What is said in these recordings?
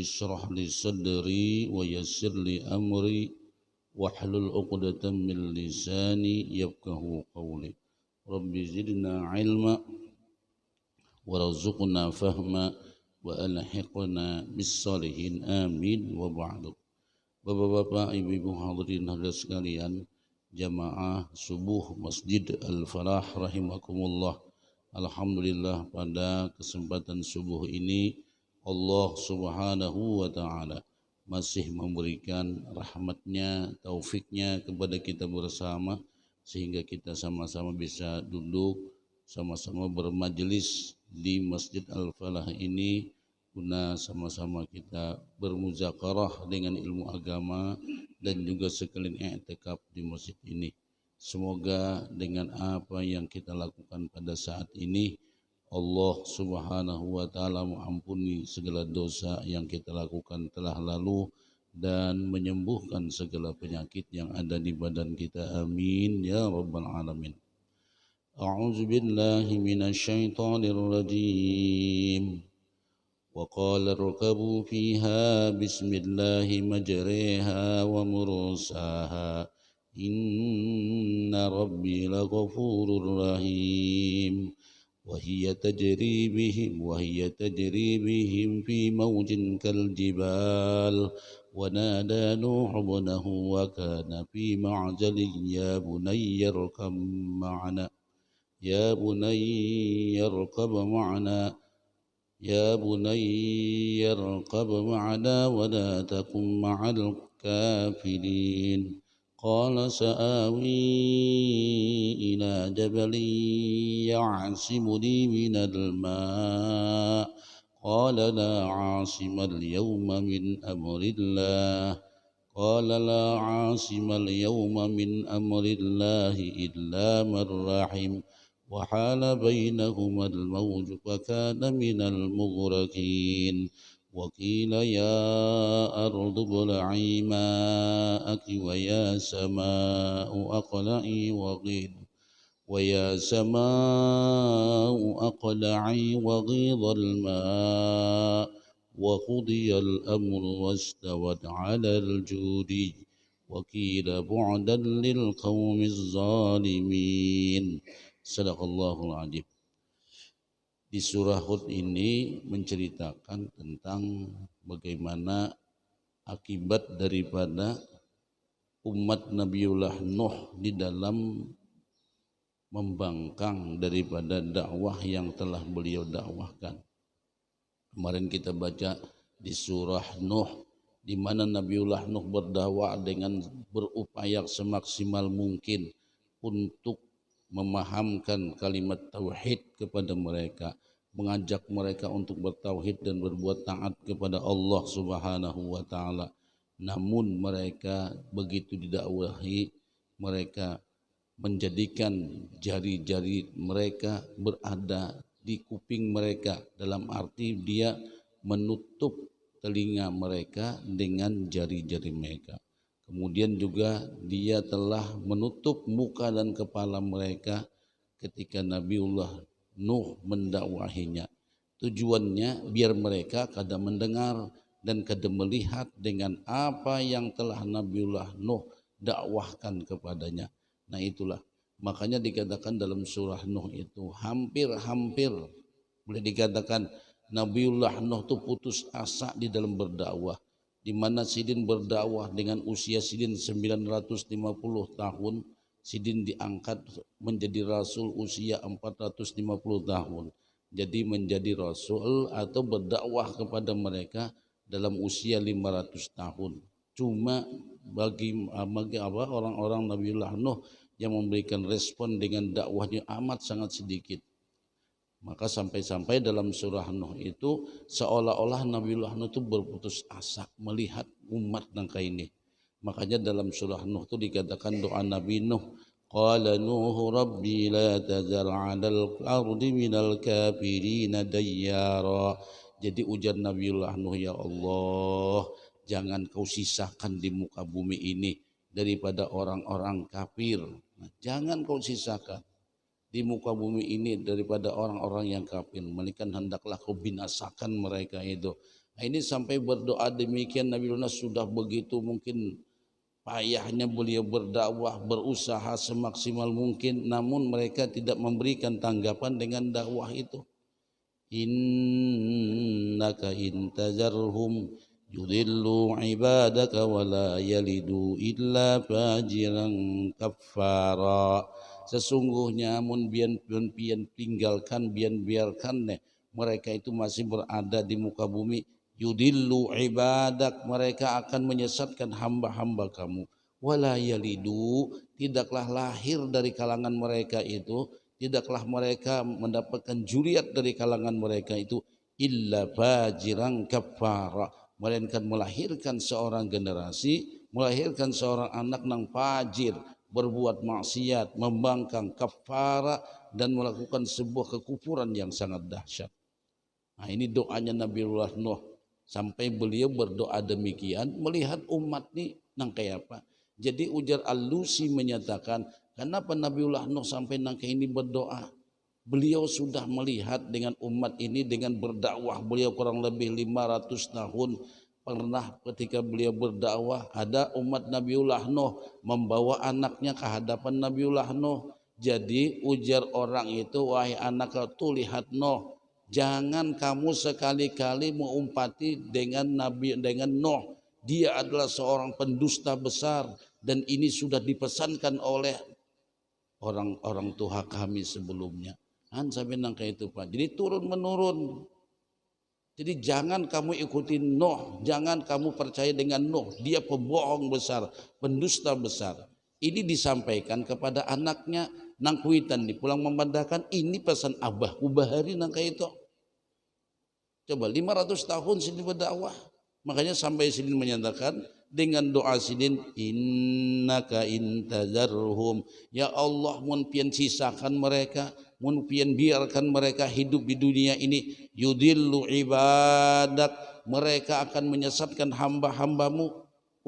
اشرح لي صدري ويسر لي أمري واحلل عقدة من لساني يفقه قولي رب زدنا علما warzuqna fahma wa alhiqna bis-shalihin amin wa ba'du. Bapak-bapak, ibu-ibu hadirin hadirat sekalian, jamaah subuh Masjid Al-Falah rahimakumullah. Alhamdulillah, pada kesempatan subuh ini Allah Subhanahu wa taala masih memberikan rahmatnya, taufiknya kepada kita bersama sehingga kita sama-sama bisa duduk sama-sama bermajelis di Masjid Al-Falah ini guna sama-sama kita bermuzakarah dengan ilmu agama dan juga sekalian i'tikaf di masjid ini. Semoga dengan apa yang kita lakukan pada saat ini Allah Subhanahu wa taala mengampuni segala dosa yang kita lakukan telah lalu dan menyembuhkan segala penyakit yang ada di badan kita. Amin ya rabbal alamin. أعوذ بالله من الشيطان الرجيم وقال اركبوا فيها بسم الله مجريها ومرساها إن ربي لغفور رحيم وهي تجري بهم في موج كالجبال ونادى نوح ابنه وكان في معزل يا بني اركب معنا ولا تكن مع الكافرين قال سآوي إلى جبل يعصمني من الماء قال لا عاصم اليوم من أمر الله إلا من رحم وحال بينهما الموج فكان من المغرقين وقيل يا أرض ابلعي ماءك ويا سماء أقلعي وغيض الماء وقضي الأمر واستوت على الجودي وقيل بعدا للقوم الظالمين. Sadaqallahul adzim. Di surah Hud ini menceritakan tentang bagaimana akibat daripada umat Nabiullah Nuh di dalam membangkang daripada dakwah yang telah beliau dakwahkan. Kemarin kita baca di surah Nuh di mana Nabiullah Nuh berdakwah dengan berupaya semaksimal mungkin untuk memahamkan kalimat tauhid kepada mereka, mengajak mereka untuk bertauhid dan berbuat taat kepada Allah Subhanahu wa taala. Namun mereka begitu didakwahi, mereka menjadikan jari-jari mereka berada di kuping mereka, dalam arti dia menutup telinga mereka dengan jari-jari mereka. Kemudian juga dia telah menutup muka dan kepala mereka ketika Nabiullah Nuh mendakwahinya. Tujuannya biar mereka kada mendengar dan kada melihat dengan apa yang telah Nabiullah Nuh dakwahkan kepadanya. Nah itulah, makanya dikatakan dalam surah Nuh itu hampir-hampir boleh dikatakan Nabiullah Nuh itu putus asa di dalam berdakwah. Di mana Sidin berdakwah dengan usia Sidin 950 tahun, Sidin diangkat menjadi rasul usia 450 tahun. Jadi menjadi rasul atau berdakwah kepada mereka dalam usia 500 tahun. Cuma bagi orang-orang Nabiullah Nuh yang memberikan respon dengan dakwahnya amat sangat sedikit. Maka sampai-sampai dalam surah Nuh itu seolah-olah Nabiullah Nuh itu berputus asa melihat umat nangka ini. Makanya dalam surah Nuh itu dikatakan doa Nabi Nuh, qala Nuhu rabbi la tazar 'alal ardi minal kafirin dayyara. Jadi ujar Nabiullah Nuh, ya Allah, jangan kau sisakan di muka bumi ini daripada orang-orang kafir. Nah, jangan kau sisakan di muka bumi ini daripada orang-orang yang kafir, melainkan hendaklah kau binasakan mereka itu. Nah, ini sampai berdoa demikian Nabi Nuh sudah begitu mungkin payahnya beliau berdakwah, berusaha semaksimal mungkin, namun mereka tidak memberikan tanggapan dengan dakwah itu. Innaka intazarhum yudillu ibadaka wa la yalidu illa fajiran kaffara. Sesungguhnya mun pian tinggalkan biarkan mereka itu masih berada di muka bumi, yudillu ibadak, mereka akan menyesatkan hamba-hamba kamu, wala yalidu, tidaklah lahir dari kalangan mereka itu, tidaklah mereka mendapatkan juriat dari kalangan mereka itu, illa fajiran kafara, melainkan melahirkan seorang generasi, melahirkan seorang anak nang fajir, berbuat maksiat, membangkang, kafara, dan melakukan sebuah kekufuran yang sangat dahsyat. Nah, ini doanya Nabiullah Nuh. Sampai beliau berdoa demikian melihat umat ini nang kayak apa. Jadi ujar Al-Lusi menyatakan, kenapa Nabiullah Nuh sampai nang kayak ini berdoa? Beliau sudah melihat dengan umat ini dengan berdakwah beliau kurang lebih 500 tahun. Pernah ketika beliau berdakwah ada umat Nabiullah Nuh membawa anaknya ke hadapan Nabiullah Nuh. Jadi ujar orang itu, wahai anak tuh lihat Nuh, jangan kamu sekali-kali mengumpati dengan Nuh. Dia adalah seorang pendusta besar dan ini sudah dipesankan oleh orang-orang tua kami sebelumnya. Sampai nangka itu Pak. Jadi turun menurun. Jadi jangan kamu ikuti Nuh, jangan kamu percaya dengan Nuh. Dia pembohong besar, pendusta besar. Ini disampaikan kepada anaknya nang kuitan di pulang memandangkan, ini pesan abahku bahari nangka itu. Coba 500 tahun Sidin berdakwah. Makanya sampai Sidin menyatakan dengan doa Sidin, innaka intazarhum, ya Allah mun pian sisakan mereka, mun pian biarkan mereka hidup di dunia ini, yudillu ibadak, mereka akan menyesatkan hamba-hambamu,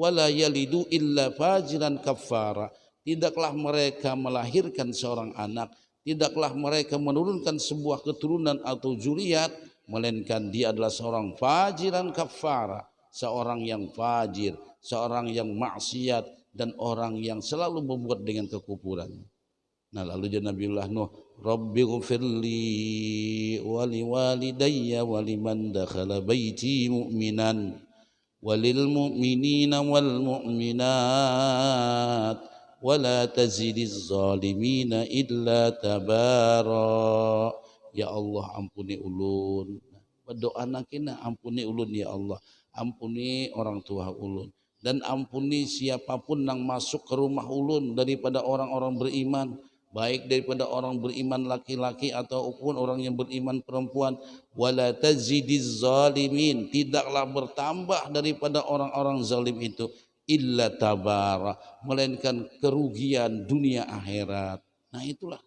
wala yalidu illa fajiran kafara, tidaklah mereka melahirkan seorang anak, tidaklah mereka menurunkan sebuah keturunan atau zuriat, melainkan dia adalah seorang fajiran kafara, seorang yang fajir, seorang yang maksiat, dan orang yang selalu membuat dengan kekufuran. Nah lalu Nabiullah Nuh, Rabbi ghfirli wa liwalidayya wa liman dakhala baiti mu'minan walil mu'minina wal mu'minat wa la tazidiz zalimina illa tabara. Ya Allah ampuni ulun. Berdoa nakina ampuni ulun ya Allah. Ampuni orang tua ulun. Dan ampuni siapapun yang masuk ke rumah ulun daripada orang-orang beriman. Baik daripada orang beriman laki-laki ataupun orang yang beriman perempuan. Wala tazidiz zalimin. Tidaklah bertambah daripada orang-orang zalim itu. Illa tabara. Melainkan kerugian dunia akhirat. Nah itulah.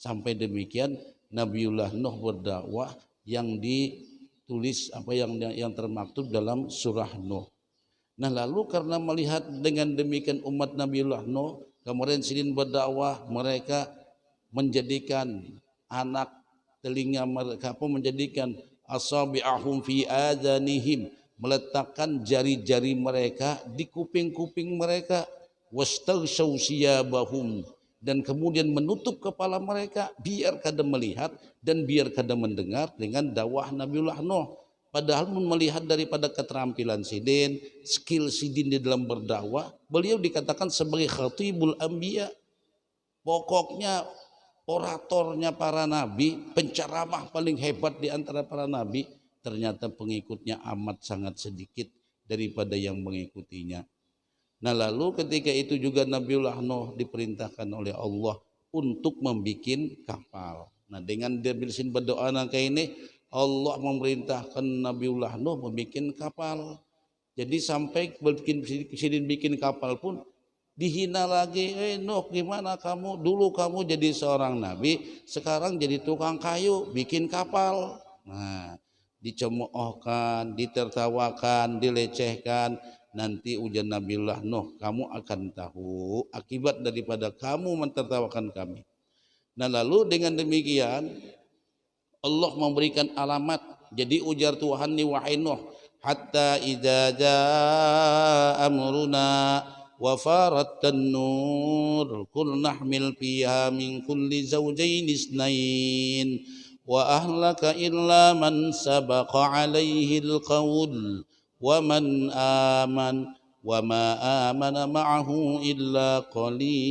Sampai demikian Nabiullah Nuh berdakwah yang ditulis yang termaktub dalam surah Nuh. Nah lalu karena melihat dengan demikian umat Nabiullah Nuh, kemudian Sidin berdakwah, mereka menjadikan anak telinga mereka pun menjadikan asabi'ahum fi adanihim, meletakkan jari-jari mereka di kuping-kuping mereka, wastaghshaw siyabahum, dan kemudian menutup kepala mereka biar kada melihat dan biar kada mendengar dengan dakwah Nabiullah Nuh. Padahal melihat daripada keterampilan Sidin, skill Sidin di dalam berdakwah, beliau dikatakan sebagai khatibul anbiya. Pokoknya oratornya para nabi, penceramah paling hebat di antara para nabi, ternyata pengikutnya amat sangat sedikit daripada yang mengikutinya. Nah lalu ketika itu juga Nabiullah Nuh diperintahkan oleh Allah untuk membuat kapal. Nah dengan dia berdoa nangka ini, Allah memerintahkan Nabiullah Nuh membuat kapal. Jadi sampai bikin kapal pun dihina lagi. Nuh gimana kamu? Dulu kamu jadi seorang nabi, sekarang jadi tukang kayu, bikin kapal. Nah dicemoohkan, ditertawakan, dilecehkan. Nanti ujian Nabiullah Nuh, kamu akan tahu akibat daripada kamu mentertawakan kami. Nah lalu dengan demikian Allah memberikan alamat. Jadi ujar Tuhan ni wahai Nuh, hatta idza jaa amruna wa farat an-nur qul nahmil fiha min kulli zawjayn isnain wa ahlaka illa man sabaqa alaihi al-qawl wa man aman wa ma amana ma'ahu illa qalil.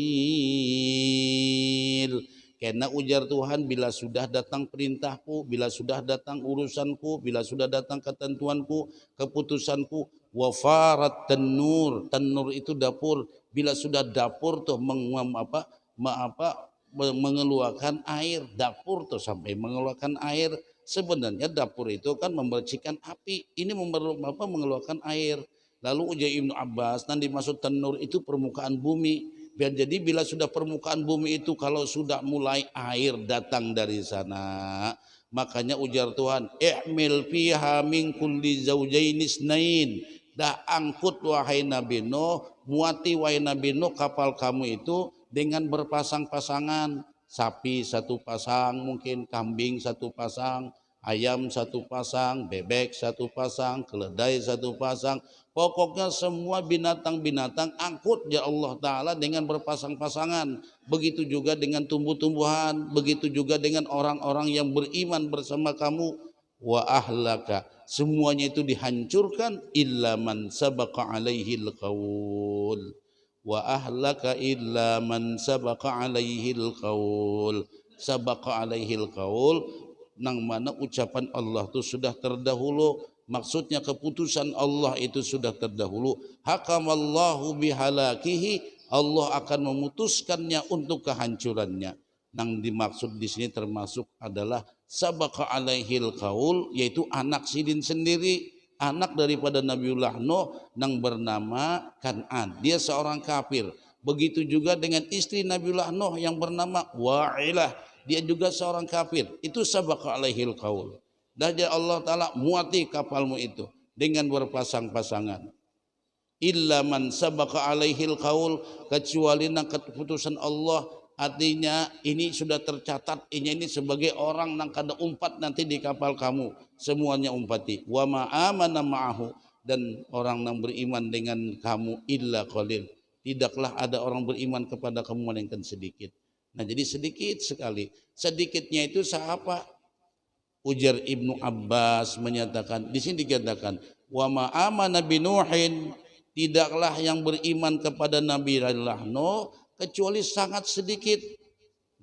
Karena ujar Tuhan, bila sudah datang perintahku, bila sudah datang urusanku, bila sudah datang ketentuanku, keputusanku, wafarat tanur, tanur itu dapur, bila sudah dapur tuh mengeluarkan air, dapur tuh sampai mengeluarkan air. Sebenarnya dapur itu kan memercikan api, ini mengeluarkan air. Lalu ujar Ibnu Abbas, nanti dimaksud tanur itu permukaan bumi. Biar jadi bila sudah permukaan bumi itu kalau sudah mulai air datang dari sana, makanya ujar Tuhan, ihmil fiha min kulli zawjayn isnain. Dah angkut wahai Nabi Nuh, muati wahai Nabi Nuh kapal kamu itu dengan berpasang-pasangan, sapi satu pasang, mungkin kambing satu pasang, ayam satu pasang, bebek satu pasang, keledai satu pasang. Pokoknya semua binatang-binatang angkut ya Allah Ta'ala dengan berpasang-pasangan. Begitu juga dengan tumbuh-tumbuhan, begitu juga dengan orang-orang yang beriman bersama kamu. Wa ahlaka, semuanya itu dihancurkan illa man sabaqa alaihi al-qaul. Wa ahlaka illa man sabaqa alaihi al-qaul. Sabaqa alaihi al-qaul, nang mana ucapan Allah itu sudah terdahulu. Maksudnya keputusan Allah itu sudah terdahulu. Hakamallahu bihalakihi, Allah akan memutuskannya untuk kehancurannya. Yang dimaksud di sini termasuk adalah sabaqa alaihil qaul, yaitu anak sidin sendiri, anak daripada Nabiullah Nuh yang bernama Kan'an. Dia seorang kafir. Begitu juga dengan istri Nabiullah Nuh yang bernama Wa'ilah. Dia juga seorang kafir. Itu sabaqa alaihil qaul. Dahja Allah Ta'ala muati kapalmu itu dengan berpasang-pasangan. Illa man sabaqa alaihil qaul, kecuali nang keputusan Allah, artinya ini sudah tercatat, ini sebagai orang nang kada umpat nanti di kapal kamu, semuanya umpati. Wa ma amana ma'ahu, dan orang yang beriman dengan kamu illa qalil, tidaklah ada orang beriman kepada kamu melainkan sedikit. Nah jadi sedikit sekali. Sedikitnya itu siapa? Ujar Ibnu Abbas menyatakan, di sini dikatakan wa ma amana bi Nuhin, tidaklah yang beriman kepada Nabi Allah Nuh kecuali sangat sedikit.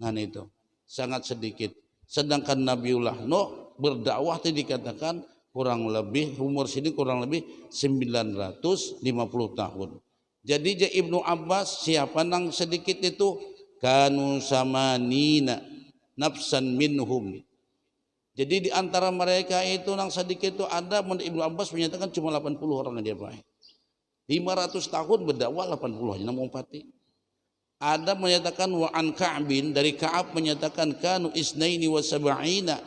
Nah itu sangat sedikit. Sedangkan Nabiullah Nuh berdakwah tadi dikatakan kurang lebih umur sini kurang lebih 950 tahun. Jadi Ibnu Abbas, siapa nang sedikit itu? Kanu samanina nafsan minhum. Jadi di antara mereka itu yang sedikit itu ada, Ibnu Abbas menyatakan cuma 80 orang yang dia baik. 500 tahun berdakwah 80 aja mempati. Ada menyatakan wa an Ka'bin, dari Ka'ab menyatakan kanu isnaini wa sab'ina.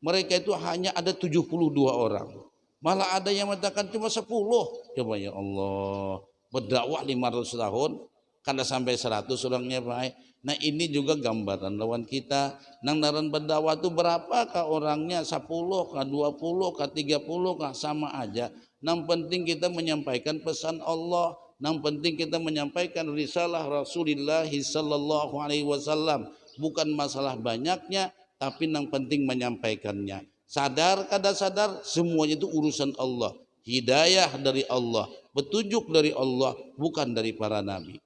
Mereka itu hanya ada 72 orang. Malah ada yang menyatakan cuma 10. Coba ya Allah, berdakwah 500 tahun kada sampai 100 orangnya baik. Nah ini juga gambaran lawan kita. Nang naran berdakwah itu berapakah orangnya? 10 kah, 20 kah, 30 kah, sama aja. Yang penting kita menyampaikan pesan Allah. Yang penting kita menyampaikan risalah Rasulullah sallallahu alaihi wasallam. Bukan masalah banyaknya, tapi yang penting menyampaikannya. Sadar kada sadar, semuanya itu urusan Allah. Hidayah dari Allah, petunjuk dari Allah, bukan dari para nabi.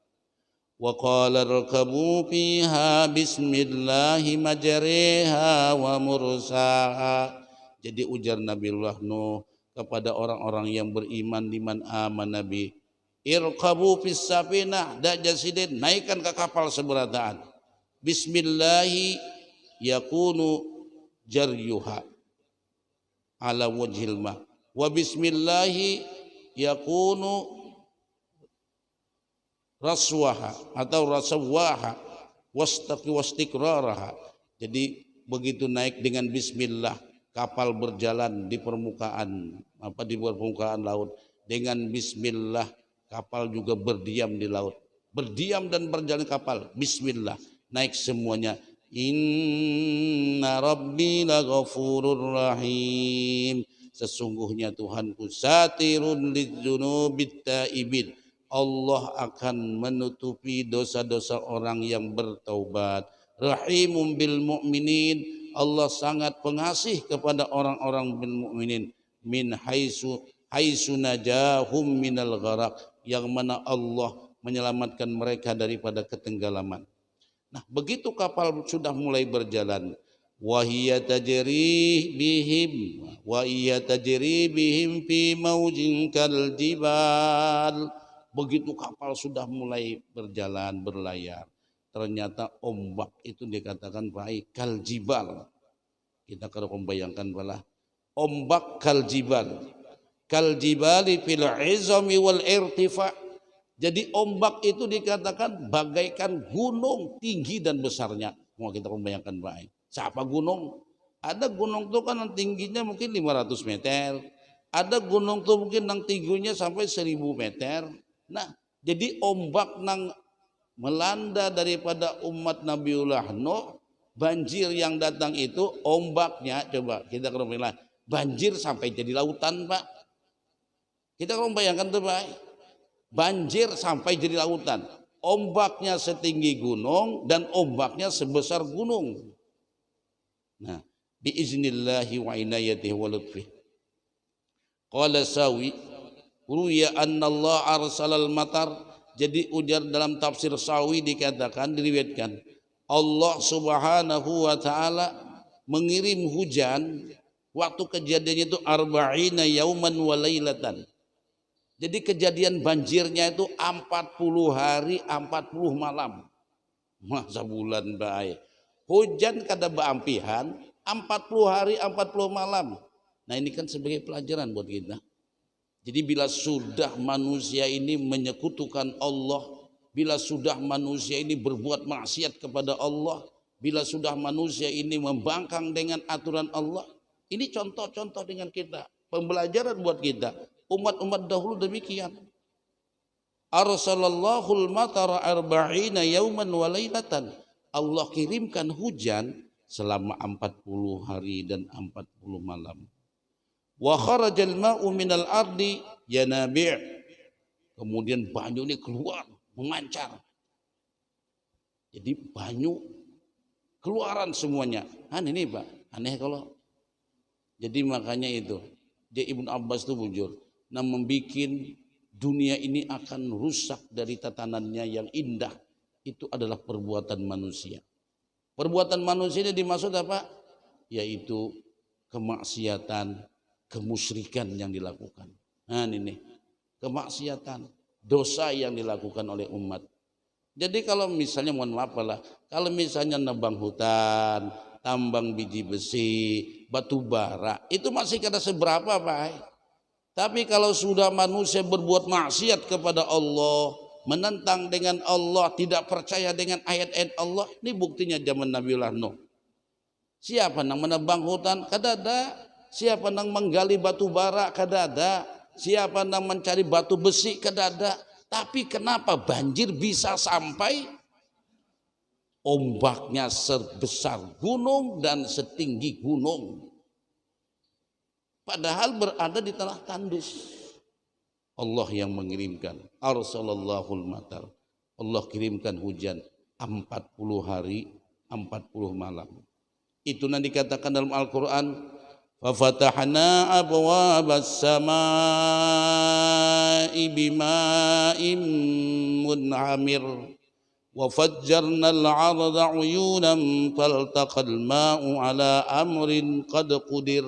Wa qala rakabu fiha bismillahi majriha wa mursaha. Jadi ujar Nabiullah Nuh kepada orang-orang yang beriman, liman aman nabi, irkabu fis safinah, dak jasidin, naikkan ke kapal seberataan. Bismillahi yakunu jaryuha ala wajhil ma, wa bismillahi yakunu raswaha atau rasawaha wastiqraraha. Jadi begitu naik dengan bismillah, kapal berjalan di permukaan laut. Dengan bismillah, kapal juga berdiam di laut. Berdiam dan berjalan kapal, bismillah, naik semuanya. Inna rabbi laghafurur rahim. sesungguhnya Tuhanku satirun lidzunubit taibin, Allah akan menutupi dosa-dosa orang yang bertaubat. Rahimum bil mu'minin, Allah sangat pengasih kepada orang-orang bil mu'minin. Min haisu najahum minal gharaq, yang mana Allah menyelamatkan mereka daripada ketenggalaman. Nah, begitu kapal sudah mulai berjalan, wa hiya tajri bihim fi maujin kal jibal. Begitu kapal sudah mulai berjalan berlayar, ternyata ombak itu dikatakan baik kal jibal. Kita kalau membayangkan pala ombak kal jibali fil izami wal irtifa. Jadi ombak itu dikatakan bagaikan gunung tinggi dan besarnya. Mau kita membayangkan baik. Siapa gunung? Ada gunung itu kan yang tingginya mungkin 500 meter. Ada gunung itu mungkin yang tingginya sampai 1000 meter. Nah, jadi ombak nang melanda daripada umat Nabiullah Nuh, banjir yang datang itu ombaknya, coba kita kalau bilang banjir sampai jadi lautan, Pak. Kita kalau membayangkan tuh, Pak. Banjir sampai jadi lautan, ombaknya setinggi gunung dan ombaknya sebesar gunung. Nah, biiznillahi wa inayatihi wa lutfih. Qala Sawi, ruya anna Allah arsalal matar. Jadi ujar dalam tafsir Sawi dikatakan, diriwayatkan Allah Subhanahu wa taala mengirim hujan waktu kejadiannya itu arba'ina yauman wa lailatan. Jadi kejadian banjirnya itu 40 hari 40 malam. Masa bulan baik. Hujan kada beampihan 40 hari 40 malam. Nah, ini kan sebagai pelajaran buat kita. Jadi bila sudah manusia ini menyekutukan Allah, bila sudah manusia ini berbuat maksiat kepada Allah, bila sudah manusia ini membangkang dengan aturan Allah, ini contoh-contoh dengan kita, pembelajaran buat kita. Umat-umat dahulu demikian. Arsalallahul matara arba'ina yauman wa lailatan. Allah kirimkan hujan selama 40 hari dan 40 malam. Wa kharajal ma'u minal ardi yanabi'. Kemudian banyu ini keluar, memancar. Jadi banyu keluaran semuanya. Aneh nih, Pak. Aneh kalau. Jadi makanya itu, dia Ibnu Abbas itu bujur. Nah, membikin dunia ini akan rusak dari tatanannya yang indah, itu adalah perbuatan manusia. Perbuatan manusia ini dimaksud apa? Yaitu kemaksiatan, kemusyrikan yang dilakukan. Nah, ini kemaksiatan, dosa yang dilakukan oleh umat. Jadi kalau misalnya, mohon maaf lah, kalau misalnya nebang hutan, tambang biji besi, batu bara, itu masih kada seberapa, Pak. Tapi kalau sudah manusia berbuat maksiat kepada Allah, menentang dengan Allah, tidak percaya dengan ayat-ayat Allah, ini buktinya zaman Nabiullah Nuh. Siapa yang menebang hutan? Kada ada. Siapa yang menggali batu bara? Kada ada. Siapa yang mencari batu besi? Kada ada. Tapi kenapa banjir bisa sampai ombaknya sebesar gunung dan setinggi gunung? Padahal berada di tanah tandus. Allah yang mengirimkan. Arsalallahul matar. Allah kirimkan hujan 40 hari 40 malam. Itu yang dikatakan dalam Al-Quran. Fafatahna abwabas samai bima'im munhamir. Wa fajjarnal arda uyunan faltaqal ma'u ala amrin qad qudir.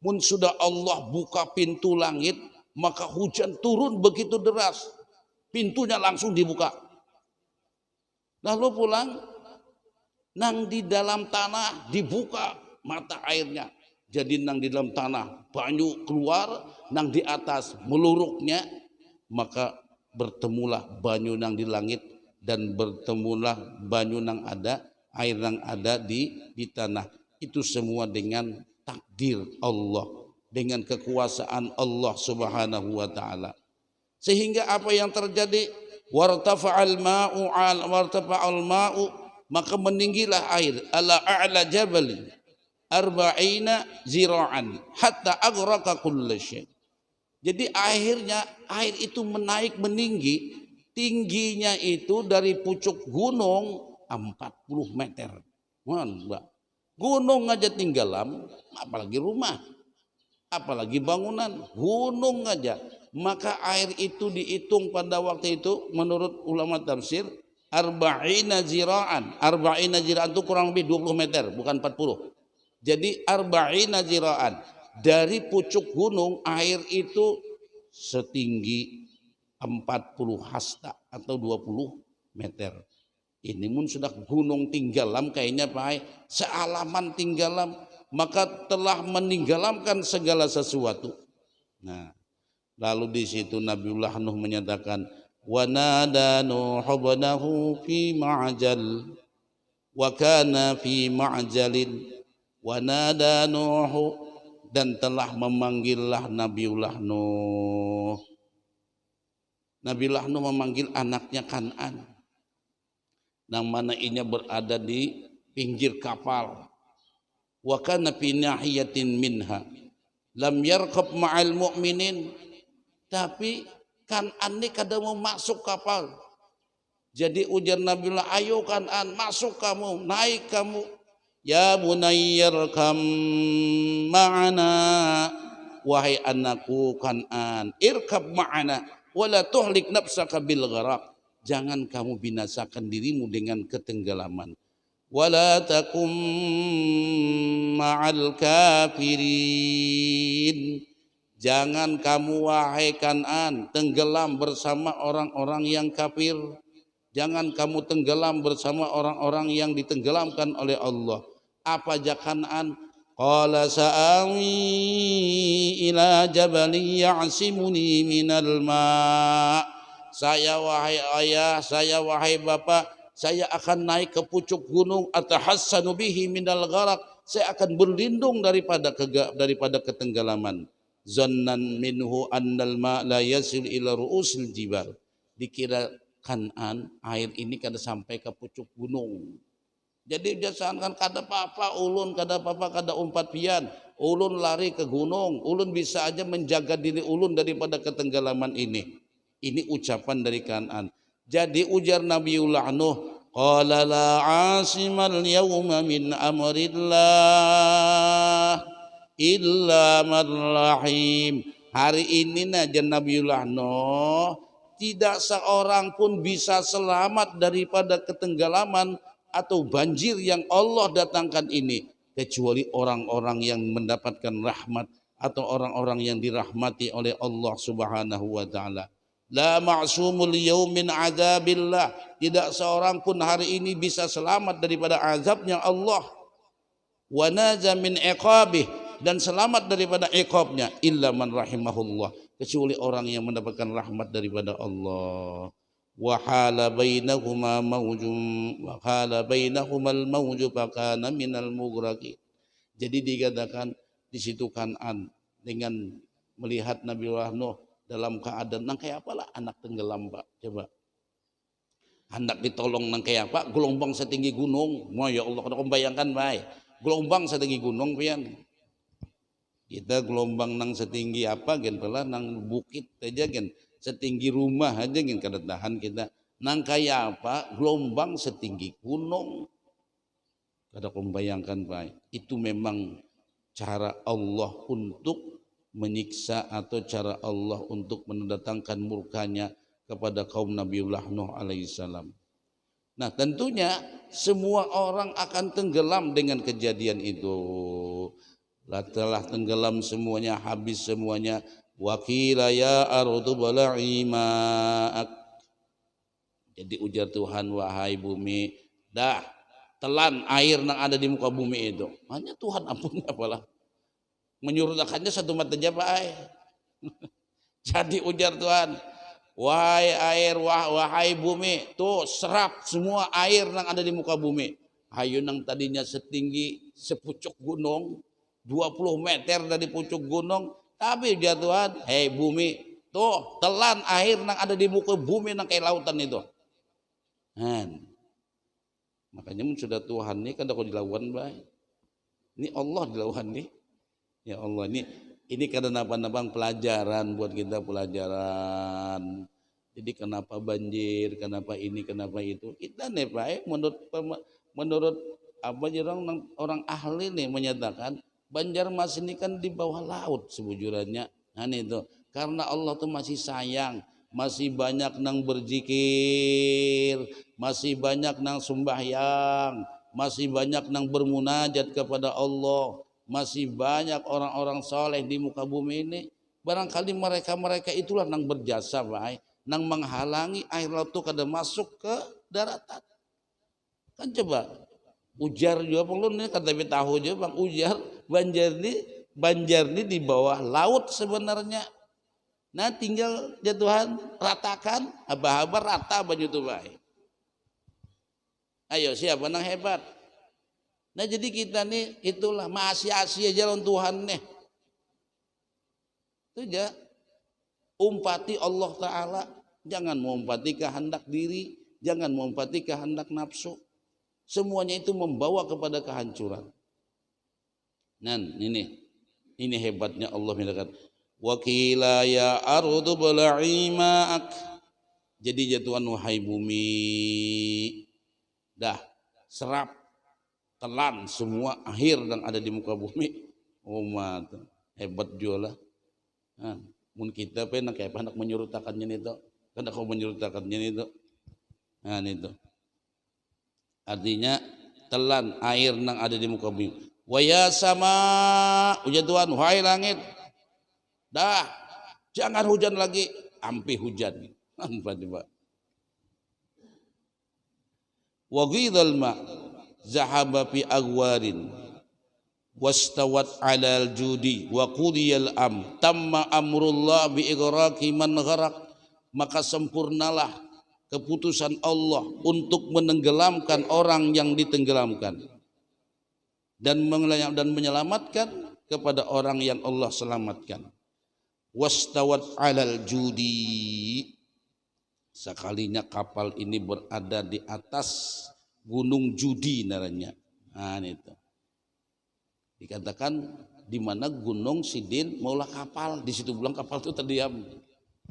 Mun sudah Allah buka pintu langit, maka hujan turun begitu deras. Pintunya langsung dibuka. Lalu pulang, nang di dalam tanah dibuka mata airnya. Jadi nang di dalam tanah banyu keluar, nang di atas meluruknya, maka bertemulah banyu nang di langit dan bertemulah banyu nang ada, air nang ada di tanah. Itu semua dengan takdir Allah, dengan kekuasaan Allah Subhanahu wa taala. Sehingga apa yang terjadi? Wartafa'al ma'u, maka meninggilah air ala a'la jabal. arba'ina zira'an hatta aghraqa kulla syai. Jadi akhirnya air itu menaik meninggi, tingginya itu dari pucuk gunung 40 meter. Mbak. Gunung aja tinggalam, apalagi rumah, apalagi bangunan, gunung aja. Maka air itu dihitung pada waktu itu menurut ulama tafsir arba'ina zira'an. Arba'ina zira'an itu kurang lebih 20 meter, bukan 40. Jadi arba'ina zira'an. Dari pucuk gunung air itu setinggi 40 hasta atau 20 meter. Ini pun sudah gunung tinggalam kayaknya Pak, sealaman tinggalam, maka telah meninggalamkan segala sesuatu. Nah, lalu di situ Nabiullah Nuh menyatakan wa nada Nuh ibnahu fi ma'jal wa kana fi ma'jalin wa nada Nuh, dan telah memanggillah Nabiullah Nuh. Nabiullah Nuh memanggil anaknya Kan'an, yang mana inya berada di pinggir kapal. Wa kana fi nahiyatin minha lam yarqab ma'al mu'minin. Tapi Kan'an ini kada mau masuk kapal. Jadi ujar Nabiullah, ayo Kan'an, masuk kamu, naik kamu. Ya bunayyarkam ma'ana, wahai anakku Kan'an, irkab ma'ana wala tuhlik nafsaka bil gharaq. Jangan kamu binasakan dirimu dengan ketenggelaman. Wala takum ma'al kafirin. Jangan kamu wahai Kan'an tenggelam bersama orang-orang yang kafir. Jangan kamu tenggelam bersama orang-orang yang ditenggelamkan oleh Allah. Apa aja Kan'an? Qala sa'awi ila jabali ya'simuni minal ma'. Saya wahai ayah, saya wahai bapak, saya akan naik ke pucuk gunung, atahassanu bihi minal gharaq. Saya akan berlindung daripada ketenggelaman. Zannan minhu annal ma' la yasil ila ru'usil jibal. Dikira Kan'an air ini kada sampai ke pucuk gunung. Jadi biasaan kan kada apa-apa ulun, kada apa-apa kada umpat pian. Ulun lari ke gunung, ulun bisa aja menjaga diri ulun daripada ketenggelaman ini. Ini ucapan dari Kan'an. Jadi ujar Nabiullah Nuh, qala la asimal yawma min amrillah illa man rahim. Hari ini naja Nabiullah Nuh, tidak seorang pun bisa selamat daripada ketenggelaman atau banjir yang Allah datangkan ini, kecuali orang-orang yang mendapatkan rahmat atau orang-orang yang dirahmati oleh Allah Subhanahu wa taala. La ma'sumul yaumin azabillah. Tidak seorang pun hari ini bisa selamat daripada azabnya Allah. Wa naja min iqabih, dan selamat daripada iqabnya, illa man rahimahullah, kecuali orang yang mendapatkan rahmat daripada Allah. Wa hala bainahuma mawjum wa hala bainahumal mawju fakana minal mughraqin. Jadi dikatakan di situ Kan'an dengan melihat Nabiullah Nuh dalam keadaan nang kayak apalah anak tenggelam Pak. Coba hendak ditolong nang kayak apa, gelombang setinggi gunung. Wah ya Allah, kada membayangkan baik. Gelombang setinggi gunung pian. Kita gelombang nang setinggi apa gen pala nang bukit aja gen, setinggi rumah aja gen kada tahan kita. Nang kayak apa, gelombang setinggi gunung. Kada membayangkan baik. Itu memang cara Allah untuk menyiksa atau cara Allah untuk mendatangkan murkanya kepada kaum Nabiullah Nuh alaihissalam. Nah tentunya semua orang akan tenggelam dengan kejadian itu. Telah tenggelam semuanya, habis semuanya. Wakila ya ardu bala'i ma'ak. Jadi ujar Tuhan, wahai bumi, dah telan air yang ada di muka bumi itu. Hanya Tuhan ampun apalah. Menyurutkannya satu mata aja Pak. Jadi ujar Tuhan, wahai air, wahai bumi, tuh serap semua air yang ada di muka bumi. Hayu yang tadinya setinggi sepucuk gunung, 20 meter dari pucuk gunung, tapi ujar Tuhan, hei bumi, tuh telan air yang ada di muka bumi yang kayak lautan itu. Makanya sudah Tuhan ini kan aku dilawan baik. Ini Allah dilawan nih. Ya Allah, ini karena apa-apa pelajaran buat kita, pelajaran. Jadi kenapa banjir, kenapa ini, kenapa itu. Kita nih Pak, menurut apa orang ahli nih menyatakan Banjarmasin ini kan di bawah laut sebujurannya. Nah itu karena Allah tuh masih sayang, masih banyak nang berzikir, masih banyak nang sembahyang, masih banyak nang bermunajat kepada Allah, masih banyak orang-orang soleh di muka bumi ini. Barangkali mereka itulah nang berjasa Pak, nang menghalangi air laut itu kada masuk ke daratan. Kan coba ujar juga perlu nih kata tahu juga Bang ujar Banjar ini di bawah laut sebenarnya. Nah tinggal jatuhan ratakan haba-haba rata banyu itu baik. Ayo siapa nang hebat. Nah jadi kita nih itulah masih asia jalan Tuhan nih. Itu aja. Umpati Allah Ta'ala. Jangan mengumpati kehendak diri. Jangan mengumpati kehendak nafsu. Semuanya itu membawa kepada kehancuran. Nah ini hebatnya Allah mengatakan wakila ya ardu bala'i ma'ak. Jadi jatuhan wahai bumi dah serap telan semua akhir yang ada di muka bumi. Umat hebat juga lah. Nah, mun kita pengen kayak anak menyurutakannya itu, kan kau menyurutakannya itu. Nah itu. Artinya telan air yang ada di muka bumi. Waya sama hujan Tuhan, wahai langit, dah jangan hujan lagi, ampi hujan. Tiba-tiba. Wa ghidal ma zahaba fi agwarin wastawat alal judi wa qudiyal tamma amrullah bi igraqi man gharaq. Maka sempurnalah keputusan Allah untuk menenggelamkan orang yang ditenggelamkan dan menyelamatkan kepada orang yang Allah selamatkan. Wastawat alal judi, sekalinya kapal ini berada di atas gunung Judi namanya. Nah itu dikatakan di mana gunung Sidin maulah kapal, di situ bilang kapal itu terdiam.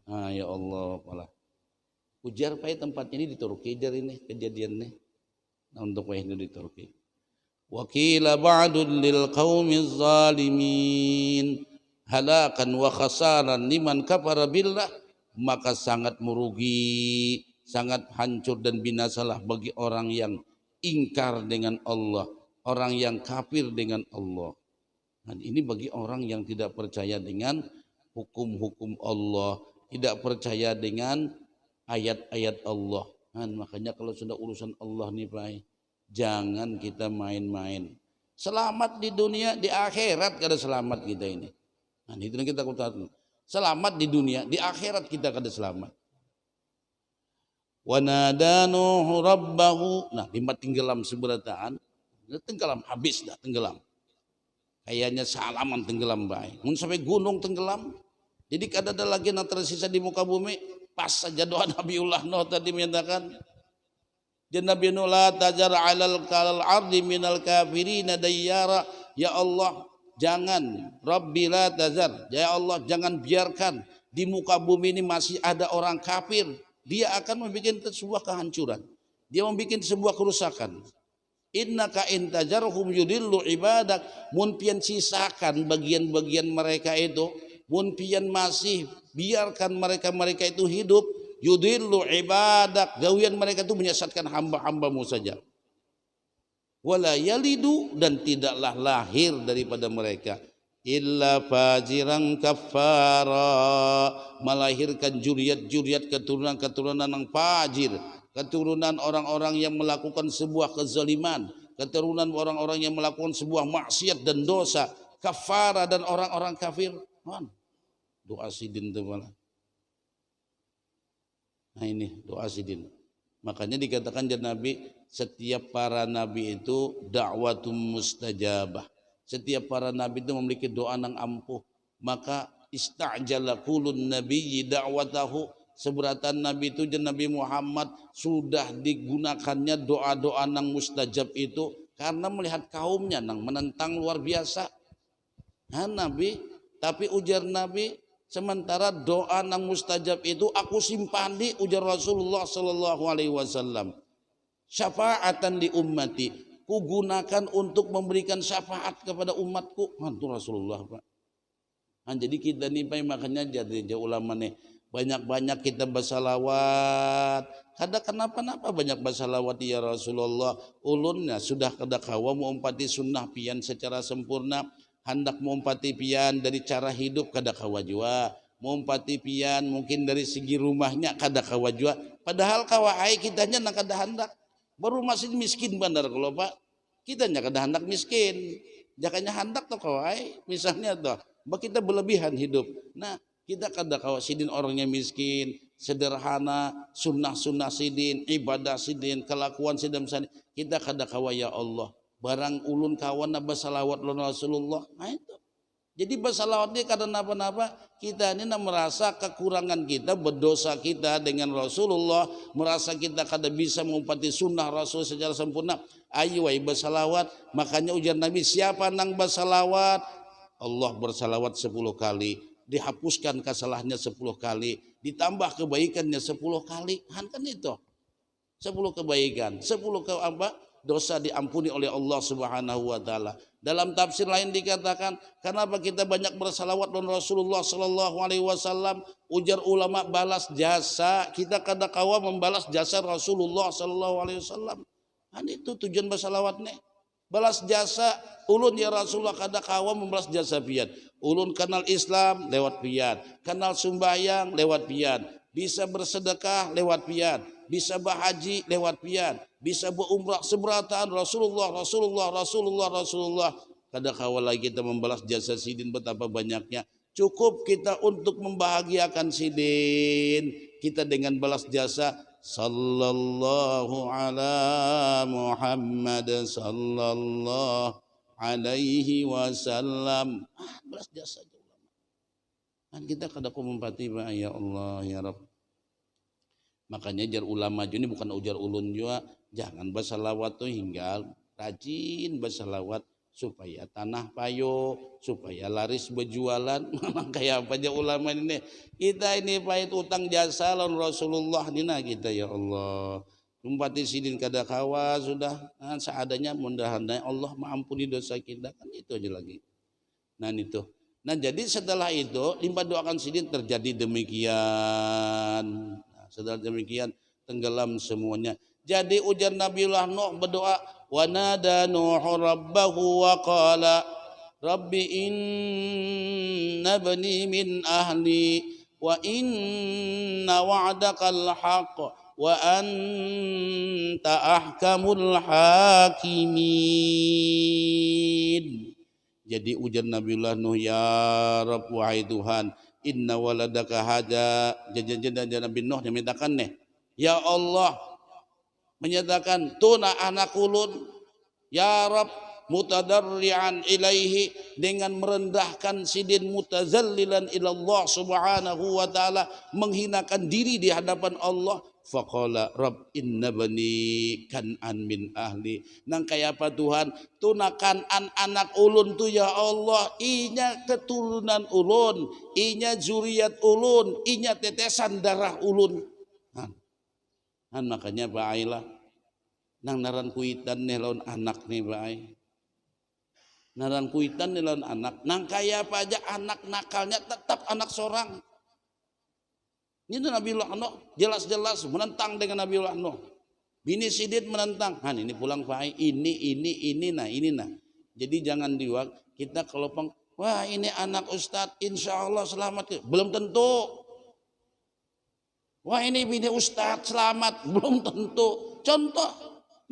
Ah ya Allah, malah ujar pai tempatnya ini di Turki jar ini kejadiannya. Nah, untuk wahyu di Turki. Wakila ba'dun lil qaumiz zalimin halakan wa khasaran liman kafara billah. Maka sangat merugi, sangat hancur dan binasalah bagi orang yang ingkar dengan Allah, orang yang kafir dengan Allah. Dan ini bagi orang yang tidak percaya dengan hukum-hukum Allah, tidak percaya dengan ayat-ayat Allah. Nah, makanya kalau sudah urusan Allah nih Pak, jangan kita main-main. Selamat di dunia, di akhirat kada selamat kita ini. Nah, itu yang kita katakan. Selamat di dunia, di akhirat kita kada selamat. Wa nada Nuh rabbahu. Nah, lima tenggelam seberataan, tenggelam habis dah tenggelam. Kayaknya salaman tenggelam baik. Mun sampai gunung tenggelam. Jadi kada ada lagi yang tersisa di muka bumi. Pas saja doa Nabiullah Nuh tadi menyatakan, "Ya Nabi Nuh la tajar 'alal ardi minal kafirina dayyara." Ya Allah, jangan Rabbi la tazar. Ya Allah, jangan biarkan di muka bumi ini masih ada orang kafir. Dia akan membuat sebuah kehancuran. Dia membuat sebuah kerusakan. Innaka in tajarhum yudillu ibadak. Mun pian sisakan bagian-bagian mereka itu, mun pian masih biarkan mereka itu hidup, yudillu ibadak, gawian mereka itu menyesatkan hamba-hambamu saja. Wala yalidu, dan tidaklah lahir daripada mereka illa fajiran kafara, melahirkan juriat-juriat keturunan-keturunan yang fajir, keturunan orang-orang yang melakukan sebuah kezaliman, keturunan orang-orang yang melakukan sebuah maksiat dan dosa, kafara dan orang-orang kafir. Doa sidin itu malah. Nah ini doa sidin. Makanya dikatakan jadi Nabi, setiap para nabi itu da'watum mustajabah. Setiap para nabi itu memiliki doa yang ampuh. Maka ista'jala kulun nabiyyi da'watahu. Seberatan nabi itu dan Nabi Muhammad sudah digunakannya doa-doa yang mustajab itu karena melihat kaumnya nang menentang luar biasa. Nabi, tapi ujar Nabi, sementara doa nang mustajab itu aku simpani, ujar Rasulullah sallallahu alaihi wasallam. Syafaatan di ummati, ku gunakan untuk memberikan syafaat kepada umatku. Mantu Rasulullah, Pak. Jadi kita nih Pak, makanya jadi ulama nih banyak-banyak kita bersalawat. Kada kenapa-napa banyak bersalawat ya Rasulullah. Ulunnya sudah kada kawa mengumpati sunnah pian secara sempurna. Hendak mengumpati pian dari cara hidup kada kawa jua. Mengumpati pian mungkin dari segi rumahnya kada kawa jua. Padahal kawai kitanya nak kada hendak. Baru masih miskin bandar kalau Pak. Kitanya kada hendak miskin. Jakanya hendak tuh kawai. Misalnya tuh. Kita berlebihan hidup. Nah, kita kada kawa sidin orangnya miskin, sederhana, sunnah-sunnah sidin, ibadah sidin, kelakuan sidin. Kita kada kawa ya Allah. Barang ulun kawan na basalawat lon Rasulullah. Nah itu. Jadi basalawat dia kada napa-napa. Kita ini merasa kekurangan kita, berdosa kita dengan Rasulullah, merasa kita kada bisa mengumpati sunnah Rasul secara sempurna. Ayo basalawat. Makanya ujar Nabi, siapa nang basalawat? Allah bersalawat 10 kali, dihapuskan kesalahannya 10 kali, ditambah kebaikannya 10 kali. Kan itu 10 kebaikan, 10 dosa diampuni oleh Allah Subhanahu wa taala. Dalam tafsir lain dikatakan, kenapa kita banyak bersalawat dan Rasulullah sallallahu alaihi wasallam? Ujar ulama, balas jasa. Kita kada kawa membalas jasa Rasulullah sallallahu alaihi wasallam. Kan itu tujuan bersalawatnya. Balas jasa ulun ya Rasulullah kada kawa membalas jasa pian. Ulun kenal Islam lewat pian, kenal sembahyang lewat pian, bisa bersedekah lewat pian, bisa berhaji lewat pian, bisa berumrah seberataan Rasulullah. Kada kawa lagi kita membalas jasa sidin betapa banyaknya. Cukup kita untuk membahagiakan sidin kita dengan balas jasa. Sallallahu ala Muhammad sallallahu alaihi wasallam. Belas jasa ulama. Kan kita kada kumpati ba ya Allah ya Rabb. Makanya jar ulama ini bukan ujar ulun juga, jangan bersalawat tuh hingga rajin bersalawat supaya tanah payo, supaya laris berjualan. Memang kayak apa aja ulama ini. Kita ini pahit utang jasa lawan Rasulullah dina kita ya Allah. Umpati sidin kada kawa sudah seadanya, mudah-mudahan Allah mengampuni dosa kita, kan itu aja lagi. Nah itu. Nah jadi setelah itu limpah doakan sidin terjadi demikian. Nah, setelah demikian tenggelam semuanya. Jadi ujar Nabiullah Nuh berdoa, wa nada Nuhu rabbahu wa qala rabbi inna bani min ahli wa inna wa'dakal haqq wa anta ahkamul hakimin. Jadi ujar Nabiullah Nuh, ya Rabb wahai Tuhan, inna waladaka hada. Jadi Nabi Nuh menyatakan nih, ya Allah, menyatakan tuna anak ulun, ya Rabb, mutadarrian ilaihi, dengan merendahkan sidin, mutazallilan ilallah subhanahu wa ta'ala, menghinakan diri di hadapan Allah. Faqala Rabb inna bani kan'an min ahli. Nang kaya apa Tuhan, tuna kan'an anak ulun tu ya Allah, inya keturunan ulun, inya zuriat ulun, inya tetesan darah ulun. Makanya baailah nang naran kuitan nih lawan anak nih baai. Naran kuitan nih lawan anak. Nang kaya apa aja anak nakalnya tetap anak seorang. Ini Nabiullah Nuh jelas-jelas menentang dengan Nabiullah Nuh. Bini sidin menentang. Ini pulang baai, ini nah. Jadi jangan diwak kita kalau wah ini anak Ustadz insya Allah selamat. Belum tentu. Wah ini bini Ustadz selamat, belum tentu. Contoh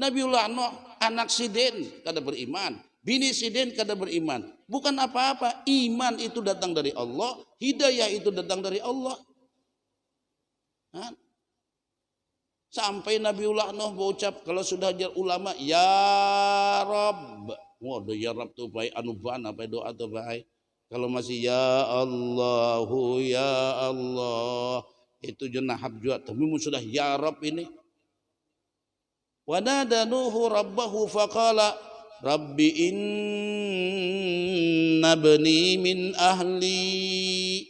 Nabiullah Nuh anak sidin kada beriman, bini sidin kada beriman. Bukan apa-apa, iman itu datang dari Allah, hidayah itu datang dari Allah. Sampai Nabiullah Nuh berucap kalau sudah ajar ulama, ya Rabb. Waduh ya Rabb tuh baik anuban apa doa tuh baik. Kalau masih ya Allahu ya Allah, itu jenahab juga, tapi sudah ya Rabb ini. Wa nada Nuhu rabbahu faqala Rabbi inna bani min ahli.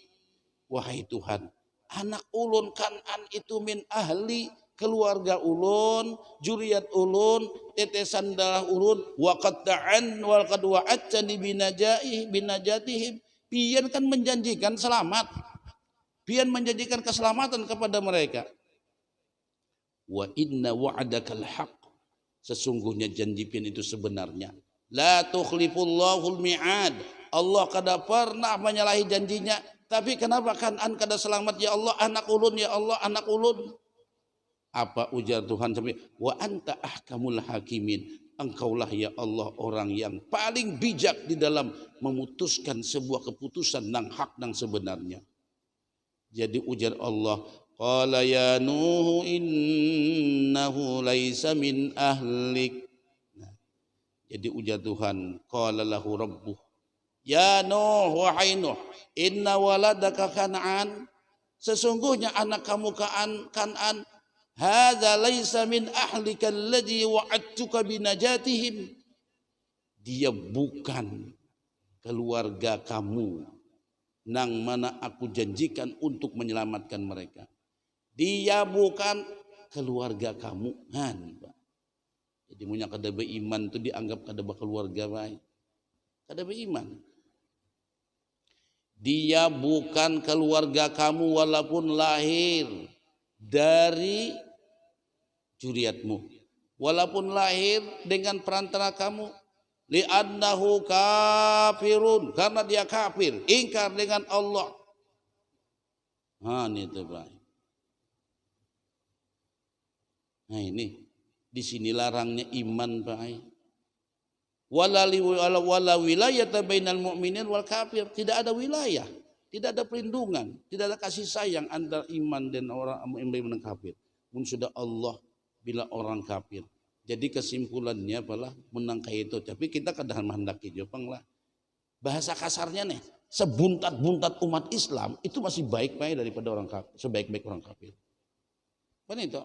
Wahai Tuhan, anak ulun Kan'an itu min ahli, keluarga ulun, juriat ulun, tetesan darah ulun, wa qad ta'an wal qad wa'adtani binajatihim. Pian kan menjanjikan selamat. Pian menjanjikan keselamatan kepada mereka. Wa inna wa'adakal haq. Sesungguhnya janji pian itu sebenarnya. La tukhlifullahul mi'ad. Allah kada pernah menyalahi janjinya. Tapi kenapa Kan'an kada selamat ya Allah, anak ulun ya Allah, anak ulun. Apa ujar Tuhan sampai wa anta ahkamul hakimin. Engkaulah ya Allah orang yang paling bijak di dalam memutuskan sebuah keputusan nang hak nang sebenarnya. Jadi ujar Allah, qala ya Nuh innahu laisa min ahlik. Nah, jadi ujar Tuhan, qala lahu rabbuh, ya Nuh, wahai Nuh, inna waladaka Kan'an, sesungguhnya anak kamu Kan'an, hadza laisa min ahlika alladhi wa'adtuka binajatihim. Dia bukan keluarga kamu nang mana aku janjikan untuk menyelamatkan mereka. Dia bukan keluarga kamu. Jadi punya kada beriman itu dianggap kada keluarga baik. Kada beriman. Dia bukan keluarga kamu walaupun lahir dari juriatmu, walaupun lahir dengan perantara kamu, li'annahu kafirun, karena dia kafir, ingkar dengan Allah. Ini itu baik. Nah ini di sini larangnya iman baik. Wala wilayata bainal mu'minin wal kafir. Tidak ada wilayah, tidak ada perlindungan, tidak ada kasih sayang antara iman dan orang yang kafir. Mun sudah Allah bila orang kafir. Jadi kesimpulannya apalah menangkai itu. Tapi kita kadang menghendaki jopang lah. Bahasa kasarnya nih, sebuntat-buntat umat Islam itu masih baik-baik daripada orang kafir, sebaik-baik orang kafir. Benar itu?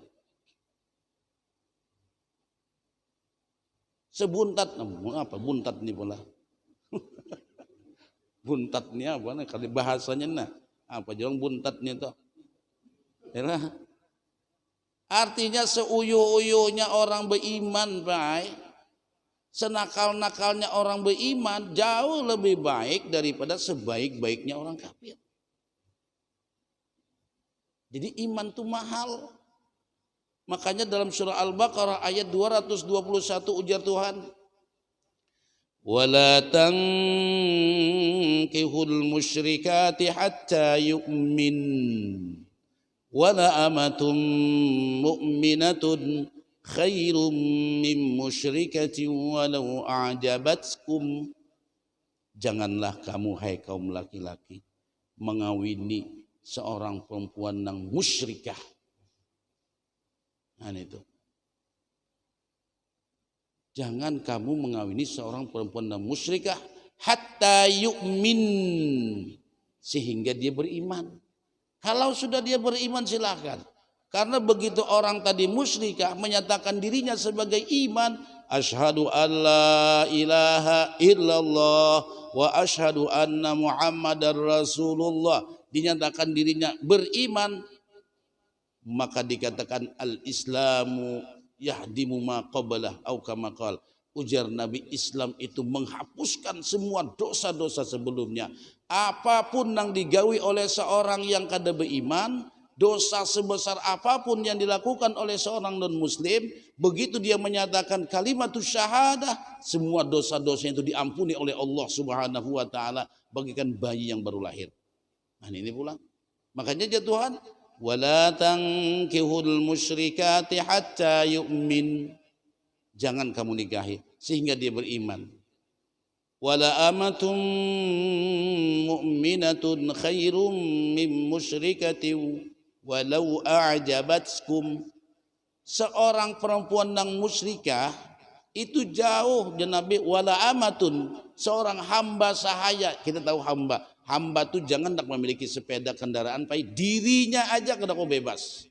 Sebuntat, apa buntat nih pula? Buntatnya apa nih? Kalau bahasanya nah, apa jangan buntatnya itu? Ya, artinya seuyu-uyunya orang beriman baik, senakal-nakalnya orang beriman jauh lebih baik daripada sebaik-baiknya orang kafir. Jadi iman itu mahal. Makanya dalam surah Al-Baqarah ayat 221 ujar Tuhan, wala tankihul musyrikati hatta yu'min wala amatum mu'minatun khairum min musyrikatin walau a'jabatkum. Janganlah kamu hai kaum laki-laki mengawini seorang perempuan yang musyrikah. Nah itu. Jangan kamu mengawini seorang perempuan yang musyrikah hatta yu'min, sehingga dia beriman. Kalau sudah dia beriman silahkan. Karena begitu orang tadi musyrikah menyatakan dirinya sebagai iman, asyhadu alla ilaha illallah wa asyhadu anna muhammadar rasulullah, dinyatakan dirinya beriman, maka dikatakan al-islamu yahdimu ma qablah au kama qala. Ujar Nabi, Islam itu menghapuskan semua dosa-dosa sebelumnya. Apapun yang digawi oleh seorang yang kada beriman, dosa sebesar apapun yang dilakukan oleh seorang non-muslim, begitu dia menyatakan kalimatus syahadah, semua dosa-dosa itu diampuni oleh Allah Subhanahu wa taala bagikan bayi yang baru lahir. Nah ini pula. Makanya Tuhan, wala tankihul musyrikati hatta yu'min. Jangan kamu nikahi sehingga dia beriman. Wala amatum mu'minatun khairum min musyrikatin walau a'jabatkum. Seorang perempuan yang musyrikah itu jauh dan Nabi, wala amatun, seorang hamba sahaya. Kita tahu hamba tuh jangan tak memiliki sepeda kendaraan, dirinya aja kada kau bebas.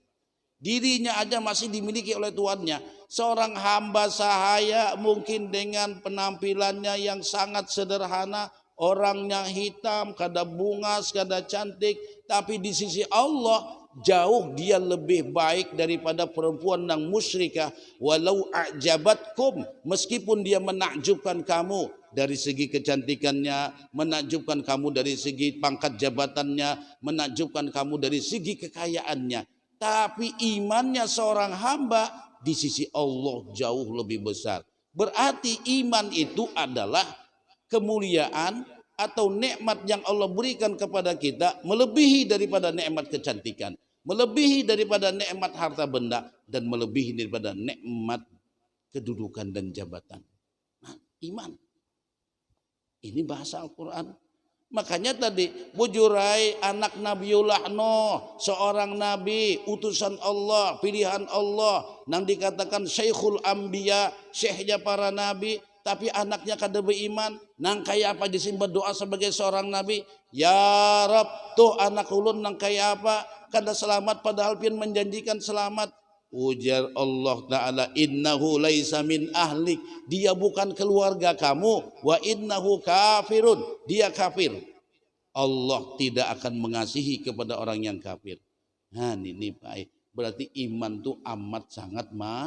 Dirinya aja masih dimiliki oleh tuannya. Seorang hamba sahaya mungkin dengan penampilannya yang sangat sederhana, orangnya hitam, kada bungas, kada cantik, tapi di sisi Allah jauh dia lebih baik daripada perempuan yang musyrikah. Walau a'jabatkum, meskipun dia menakjubkan kamu dari segi kecantikannya, menakjubkan kamu dari segi pangkat jabatannya, menakjubkan kamu dari segi kekayaannya, tapi imannya seorang hamba di sisi Allah jauh lebih besar. Berarti iman itu adalah kemuliaan atau nikmat yang Allah berikan kepada kita, melebihi daripada nikmat kecantikan, melebihi daripada nikmat harta benda, dan melebihi daripada nikmat kedudukan dan jabatan. Nah, iman. Ini bahasa Al-Quran. Makanya tadi Bujurai anak Nabiullah Nuh, seorang nabi, utusan Allah, pilihan Allah, yang dikatakan Syekhul Anbiya, syekhnya para nabi, tapi anaknya kada beriman. Nang kaya apa jisim berdoa sebagai seorang nabi, ya Rab, tuh anak ulun nang kaya apa, kada selamat padahal pian menjanjikan selamat. Ujar Allah Ta'ala, innahu laisa min ahlik, dia bukan keluarga kamu, wa innahu kafirun, dia kafir. Allah tidak akan mengasihi kepada orang yang kafir. Nah ini baik, berarti iman itu amat sangat mahal.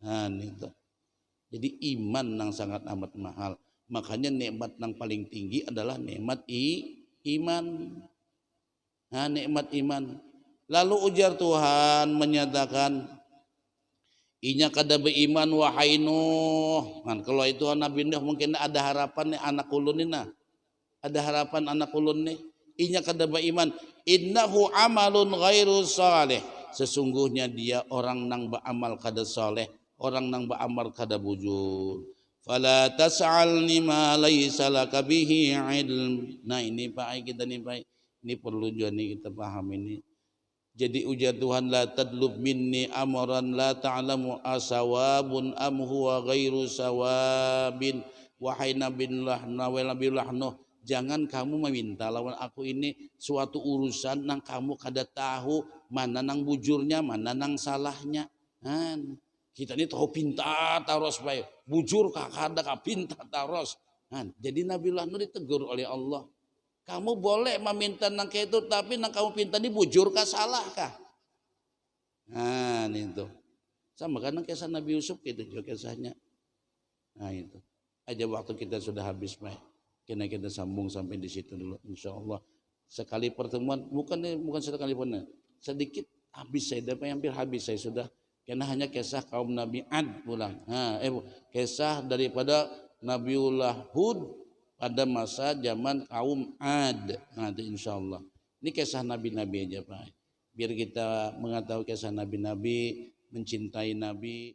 Nah itu. Jadi iman yang sangat amat mahal. Makanya nikmat yang paling tinggi adalah nikmat iman. Nah nikmat iman. Lalu ujar Tuhan menyatakan, inya kada beriman wahai Nuh. Kan kalau itu Nabi Nuh mungkin ada harapan nih anak ulun ini nah. Ada harapan anak ulun nih. Inya kada beriman. Innahu amalun ghairu salih. Sesungguhnya dia orang nang beramal kada saleh, orang nang beramal kada bujur. Fala tas'alni ma laisa laka bihi ilm. Nah ini Pak kita nih Pak. Ini perlu juga nih kita paham ini. Jadi ujar Tuhan, la tadlub minni amran la ta'lamu asawabun am huwa ghairu sawabin. Wahai Nabiullah Nuh, jangan kamu meminta lawan aku ini suatu urusan nang kamu kada tahu mana nang bujurnya, mana nang salahnya. Kita ini tahu pinta taros bae, bujur kada ka pinta taros. Jadi Nabiullah Nuh ditegur oleh Allah. Kamu boleh meminta nang itu, tapi nang kamu pinta ini bujur kah salah kah? Nah itu. Sama kan kisah Nabi Yusuf itu juga kisahnya. Nah itu. Aja waktu kita sudah habis, Pak. Kita sambung sampai di situ dulu insya Allah. Sekali pertemuan, bukan sekali pun. Sedikit habis saya, hampir habis saya sudah. Karena hanya kisah kaum Nabi Ad pulang. Kisah daripada Nabiullah Hud pada masa zaman kaum Ad. Nanti insya Allah. Ini kisah Nabi-Nabi aja Pak. Biar kita mengetahui kisah Nabi-Nabi, mencintai Nabi.